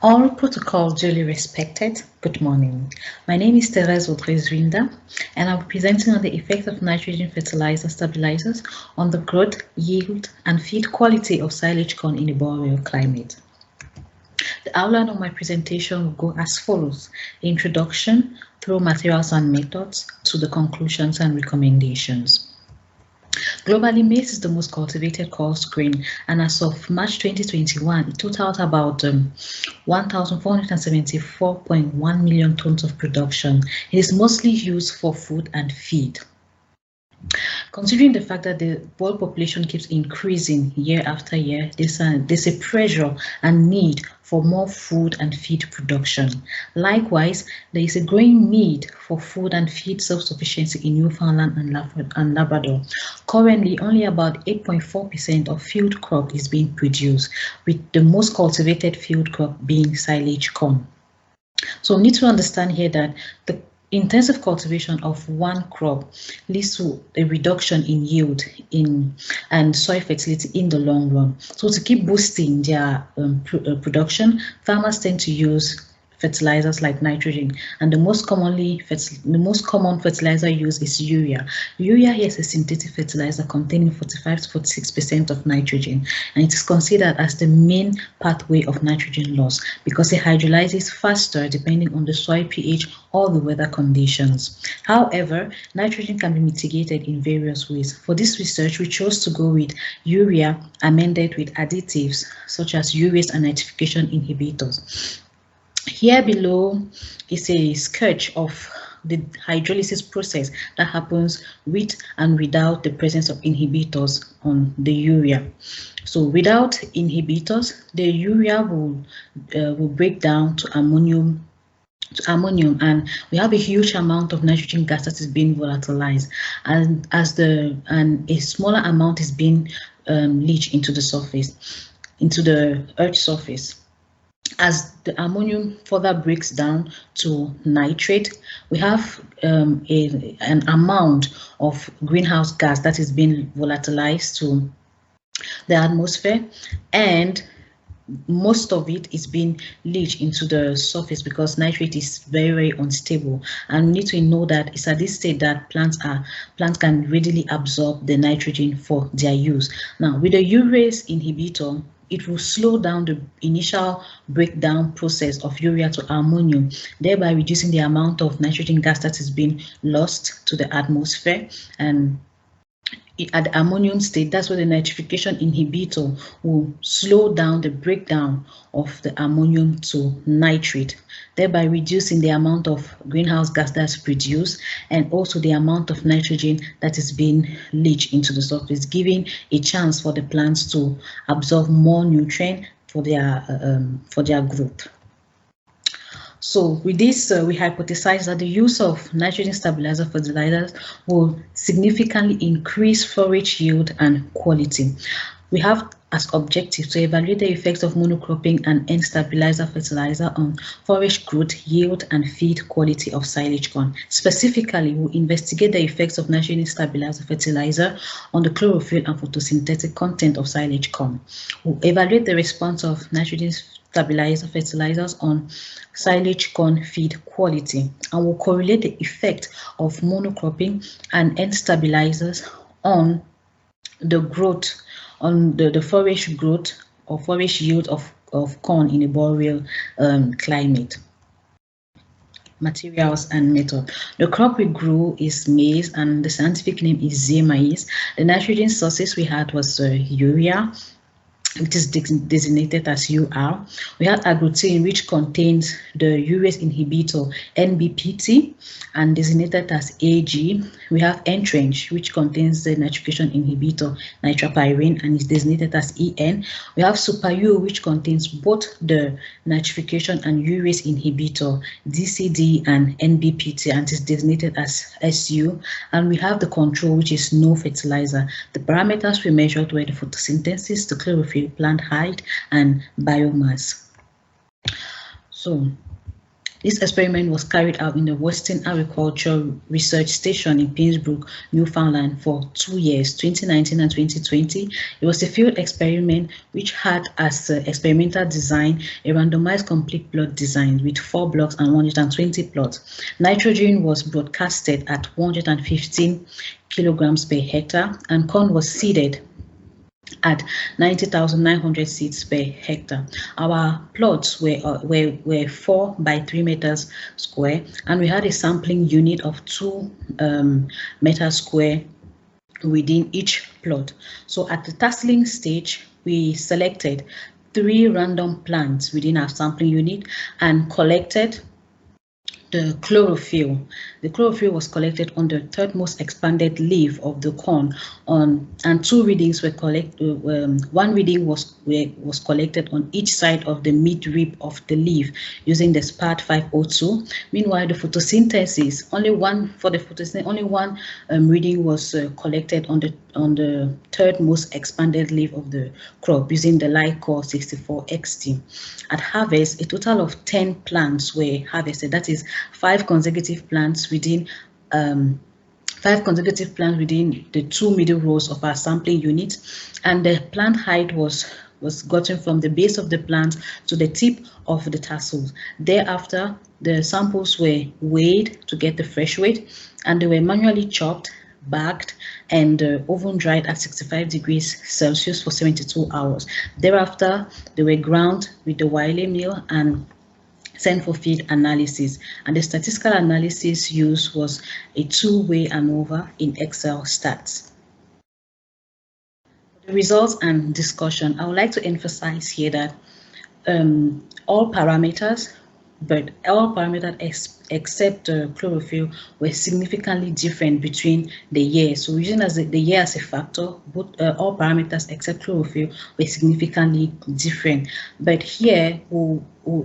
All protocol duly respected. Good morning. My name is Therese Audrey-Zwinda, and I'll be presenting on the effect of nitrogen fertilizer stabilizers on the growth, yield, and feed quality of silage corn in a boreal climate. The outline of my presentation will go as follows: the introduction through materials and methods to the conclusions and recommendations. Globally, maize is the most cultivated coarse grain, and as of March 2021, it totaled about 1,474.1 million tons of production. It is mostly used for food and feed. Considering the fact that the world population keeps increasing year after year, there's a pressure and need for more food and feed production. Likewise, there is a growing need for food and feed self-sufficiency in Newfoundland and Labrador. Currently, only about 8.4% of field crop is being produced, with the most cultivated field crop being silage corn. So we need to understand here that the intensive cultivation of one crop leads to a reduction in yield and soil fertility in the long run. So to keep boosting their production, farmers tend to use fertilizers like nitrogen, and the most common fertilizer used is urea. Urea here is a synthetic fertilizer containing 45 to 46% of nitrogen, and it is considered as the main pathway of nitrogen loss because it hydrolyzes faster depending on the soil pH or the weather conditions. However, nitrogen can be mitigated in various ways. For this research, we chose to go with urea amended with additives such as urease and nitrification inhibitors. Here below is a sketch of the hydrolysis process that happens with and without the presence of inhibitors on the urea. So without inhibitors, the urea will break down to ammonium, and we have a huge amount of nitrogen gas that is being volatilized, and a smaller amount is being leached into the surface, into the earth's surface. As the ammonium further breaks down to nitrate, we have an amount of greenhouse gas that is being volatilized to the atmosphere, and most of it is being leached into the surface because nitrate is very unstable, and we need to know that it's at this state that plants can readily absorb the nitrogen for their use. Now with the urease inhibitor, it will slow down the initial breakdown process of urea to ammonium, thereby reducing the amount of nitrogen gas that is being lost to the atmosphere. And at the ammonium state, that's where the nitrification inhibitor will slow down the breakdown of the ammonium to nitrate, thereby reducing the amount of greenhouse gas that's produced and also the amount of nitrogen that is being leached into the surface, giving a chance for the plants to absorb more nutrient for their growth. So with this, we hypothesize that the use of nitrogen stabilizer fertilizers will significantly increase forage yield and quality. We have as objective to evaluate the effects of monocropping and N-stabilizer fertilizer on forage growth, yield, and feed quality of silage corn. Specifically, we'll investigate the effects of nitrogen stabilizer fertilizer on the chlorophyll and photosynthetic content of silage corn. We'll evaluate the response of nitrogen stabilizer fertilizers on silage corn feed quality, and will correlate the effect of monocropping and N stabilizers on the growth, on the forage growth or forage yield of corn in a boreal climate. Materials and method. The crop we grew is maize, and the scientific name is Zea mays. The nitrogen sources we had was urea, which is designated as UR. We have agglutinin, which contains the urease inhibitor NBPT and designated as AG. We have Entrench, which contains the nitrification inhibitor nitropyrene and is designated as EN. We have SuperU, which contains both the nitrification and urease inhibitor DCD and NBPT and is designated as SU. And we have the control, which is no fertilizer. The parameters we measured were the photosynthesis, the chlorophyll, plant height, and biomass. So This experiment was carried out in the Western Agriculture Research Station in Pinsbrook, Newfoundland for 2 years, 2019 and 2020. It was a field experiment which had as experimental design a randomized complete plot design with 4 blocks and 120 plots. Nitrogen was broadcasted at 115 kilograms per hectare, and corn was seeded at 90,900 seeds per hectare. Our plots were 4 by 3 meters square, and we had a sampling unit of 2 meters square within each plot. So at the tasseling stage, we selected 3 random plants within our sampling unit and collected the chlorophyll. The chlorophyll was collected on the third most expanded leaf of the corn, and 2 readings were collected. 1 reading was collected on each side of the midrib of the leaf using the SPAD 502. Meanwhile, the photosynthesis, only one reading was collected on the third most expanded leaf of the crop using the Lycor 64XT. At harvest, a total of 10 plants were harvested. That is 5 consecutive plants within the 2 middle rows of our sampling unit, and the plant height was gotten from the base of the plant to the tip of the tassels. Thereafter, the samples were weighed to get the fresh weight, and they were manually chopped, bagged, and oven dried at 65 degrees Celsius for 72 hours. Thereafter, they were ground with the Wiley mill and sent for field analysis, and the statistical analysis used was a 2-way ANOVA in Excel stats. For the results and discussion, I would like to emphasize here that all parameters except chlorophyll were significantly different between the years. So using the year as a factor, both all parameters except chlorophyll were significantly different. But here we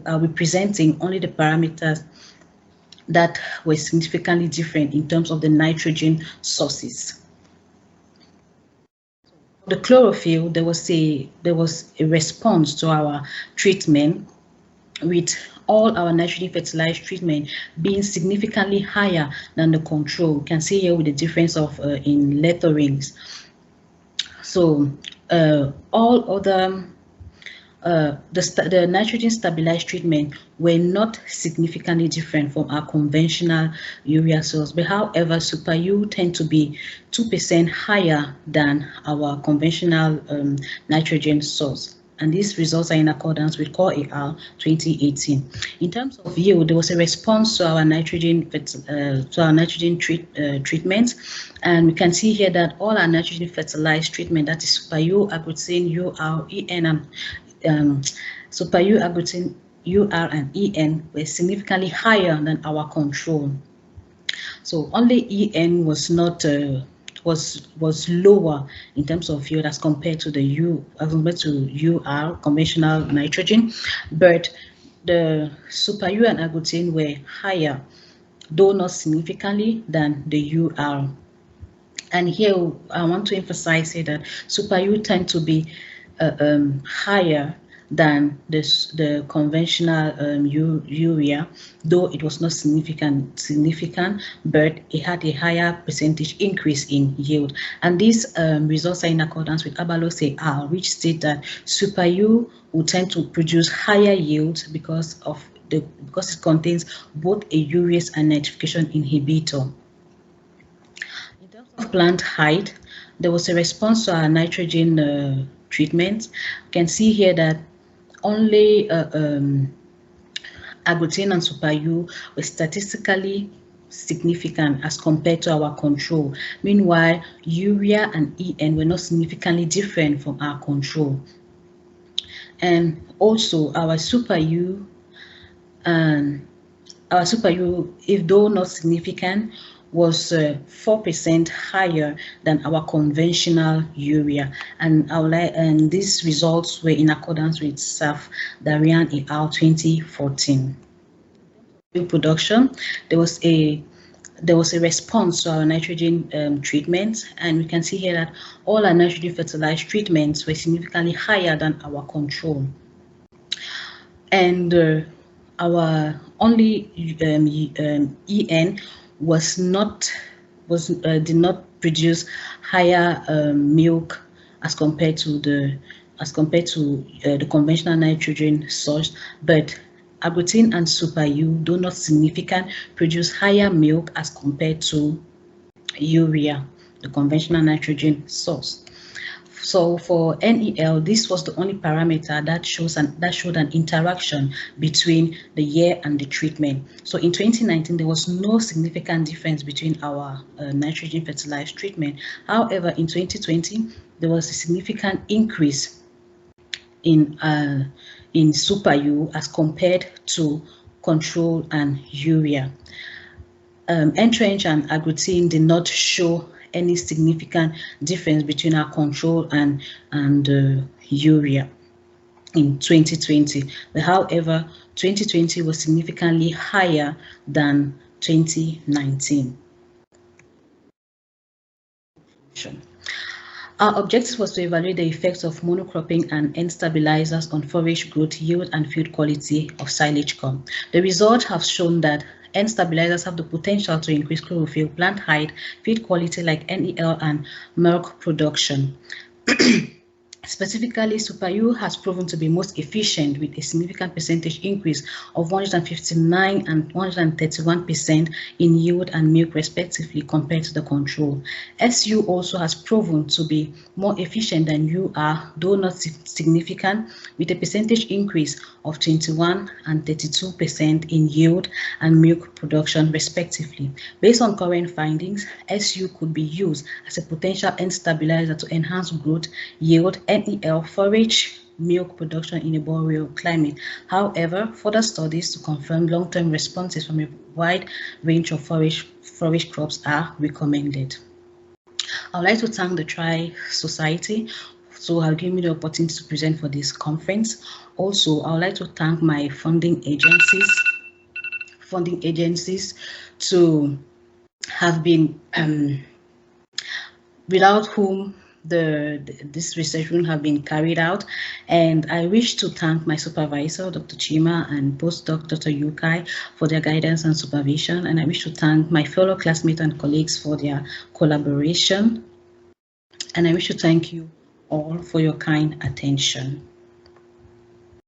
are presenting only the parameters that were significantly different in terms of the nitrogen sources. The chlorophyll, there was a response to our treatment, with all our nitrogen fertilized treatment being significantly higher than the control. You can see here with the difference of in letterings. So all other the nitrogen stabilized treatment were not significantly different from our conventional urea source, but however, Super U tend to be 2% higher than our conventional nitrogen source. And these results are in accordance with Core AR 2018. In terms of yield, there was a response to our nitrogen treatment, and we can see here that all our nitrogen fertilized treatment, that is Super U, Agrothin, UR, EN, and Super U, Agrothin, UR, and EN were significantly higher than our control. So only EN was not was lower in terms of yield as compared to the UR, conventional nitrogen, but the Super U and Agrothin were higher, though not significantly, than the UR. And here I want to emphasize here that Super U tend to be higher than the conventional urea, though it was not significant, but it had a higher percentage increase in yield. And these results are in accordance with Abalos et al., which state that Super U will tend to produce higher yields because it contains both a urease and nitrification inhibitor. In terms of plant height, there was a response to our nitrogen treatment. You can see here that only Agrothin and Super U were statistically significant as compared to our control. Meanwhile, urea and EN were not significantly different from our control. And also our Super U, if though not significant, was 4% higher than our conventional urea, and these results were in accordance with SAF Darian et al. 2014. Production, there was a response to our nitrogen treatment, and we can see here that all our nitrogen fertilized treatments were significantly higher than our control. And our only EN did not produce higher milk as compared to the conventional nitrogen source, but Agrothin and Super U do not significantly produce higher milk as compared to urea, the conventional nitrogen source. So for NEL, this was the only parameter that showed an interaction between the year and the treatment. So in 2019, there was no significant difference between our nitrogen fertilized treatment. However, in 2020, there was a significant increase in Super U as compared to control and urea. Entrench and Agrothin did not show any significant difference between our control and urea in 2020. But however, 2020 was significantly higher than 2019. Our objective was to evaluate the effects of monocropping and N stabilizers on forage growth, yield, and field quality of silage corn. The results have shown that N stabilizers have the potential to increase chlorophyll, plant height, feed quality like NEL, and milk production. Specifically, Super U has proven to be most efficient with a significant percentage increase of 159 and 131% in yield and milk respectively compared to the control. SU also has proven to be more efficient than UR, though not significant, with a percentage increase of 21 and 32% in yield and milk production respectively. Based on current findings, SU could be used as a potential N stabilizer to enhance growth, yield, NEL, forage, milk production in a boreal climate. However, further studies to confirm long-term responses from a wide range of forage crops are recommended. I would like to thank the TRI Society for giving me the opportunity to present for this conference. Also, I would like to thank my funding agencies to have been without whom this research wouldn't have been carried out. And I wish to thank my supervisor, Dr. Chima, and postdoc, Dr. Yukai, for their guidance and supervision. And I wish to thank my fellow classmates and colleagues for their collaboration. And I wish to thank you all for your kind attention.